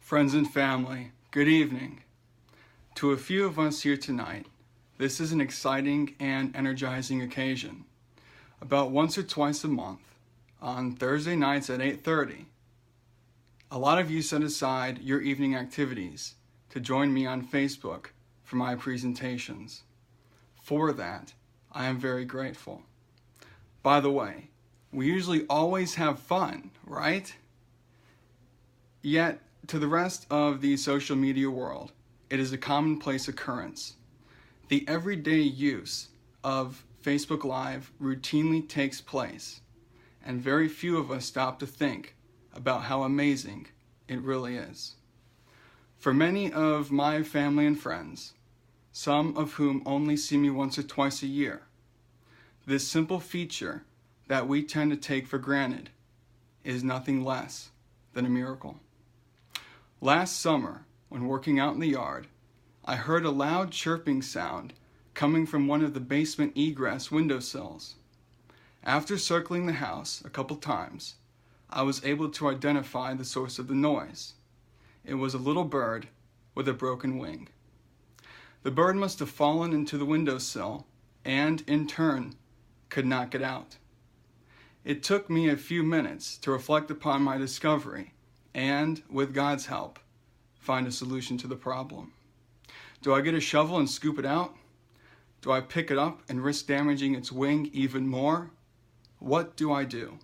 Friends and family, good evening. To a few of us here tonight, this is an exciting and energizing occasion. About once or twice a month, on Thursday nights at 8:30, a lot of you set aside your evening activities to join me on Facebook for my presentations. For that, I am very grateful. By the way, we usually always have fun, right? Yet, to the rest of the social media world, it is a commonplace occurrence. The everyday use of Facebook Live routinely takes place, and very few of us stop to think about how amazing it really is. For many of my family and friends, some of whom only see me once or twice a year, this simple feature that we tend to take for granted is nothing less than a miracle. Last summer, when working out in the yard, I heard a loud chirping sound coming from one of the basement egress windowsills. After circling the house a couple times, I was able to identify the source of the noise. It was a little bird with a broken wing. The bird must have fallen into the windowsill and, in turn, could not get out. It took me a few minutes to reflect upon my discovery and, with God's help, find a solution to the problem. Do I get a shovel and scoop it out? Do I pick it up and risk damaging its wing even more? What do I do?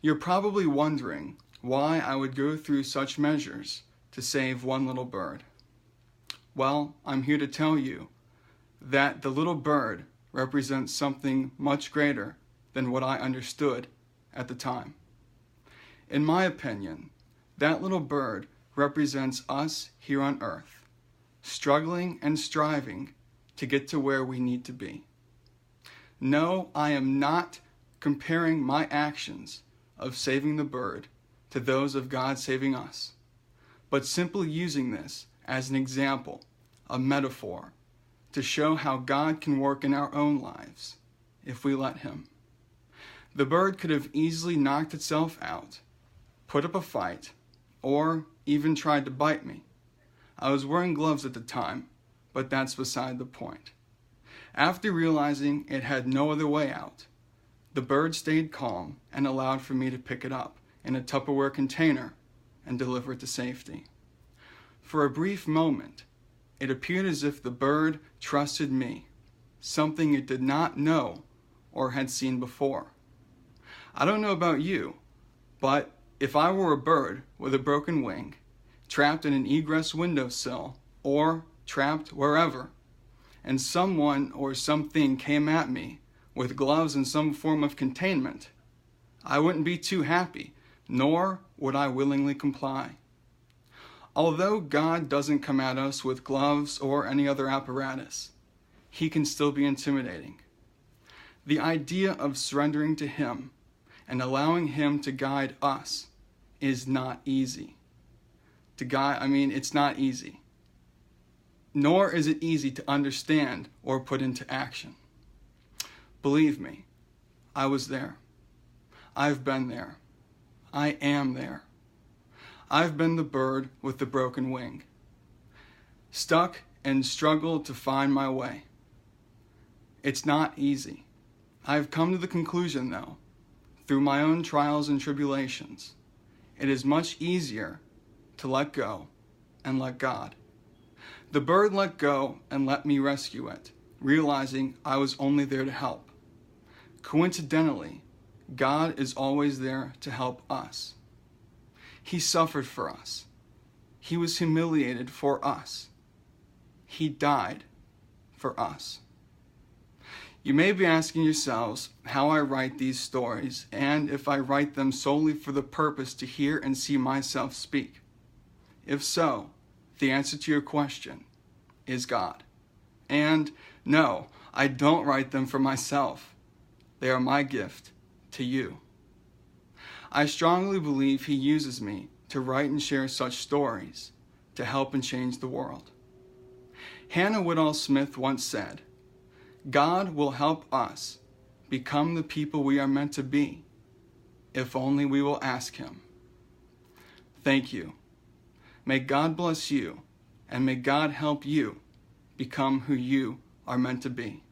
You're probably wondering why I would go through such measures to save one little bird. Well, I'm here to tell you that the little bird represents something much greater than what I understood at the time. In my opinion, that little bird represents us here on earth, struggling and striving to get to where we need to be. No, I am not comparing my actions of saving the bird to those of God saving us, but simply using this as an example, a metaphor, to show how God can work in our own lives if we let Him. The bird could have easily knocked itself out, put up a fight, or even tried to bite me. I was wearing gloves at the time, but that's beside the point. After realizing it had no other way out, the bird stayed calm and allowed for me to pick it up in a Tupperware container and deliver it to safety. For a brief moment, it appeared as if the bird trusted me, something it did not know or had seen before. I don't know about you, but if I were a bird with a broken wing, trapped in an egress windowsill, or trapped wherever, and someone or something came at me with gloves and some form of containment, I wouldn't be too happy, nor would I willingly comply. Although God doesn't come at us with gloves or any other apparatus, He can still be intimidating. The idea of surrendering to Him and allowing Him to guide us is not easy. It's not easy. Nor is it easy to understand or put into action. Believe me, I was there. I've been there. I am there. I've been the bird with the broken wing, stuck and struggled to find my way. It's not easy. I've come to the conclusion, though, through my own trials and tribulations, it is much easier to let go and let God. The bird let go and let me rescue it, realizing I was only there to help. Coincidentally, God is always there to help us. He suffered for us. He was humiliated for us. He died for us. You may be asking yourselves how I write these stories and if I write them solely for the purpose to hear and see myself speak. If so, the answer to your question is God. And no, I don't write them for myself. They are my gift to you. I strongly believe He uses me to write and share such stories to help and change the world. Hannah Woodall Smith once said, "God will help us become the people we are meant to be, if only we will ask Him." Thank you. May God bless you, and may God help you become who you are meant to be.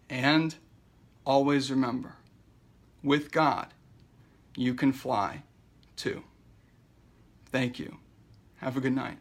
And always remember, with God, you can fly too. Thank you. Have a good night.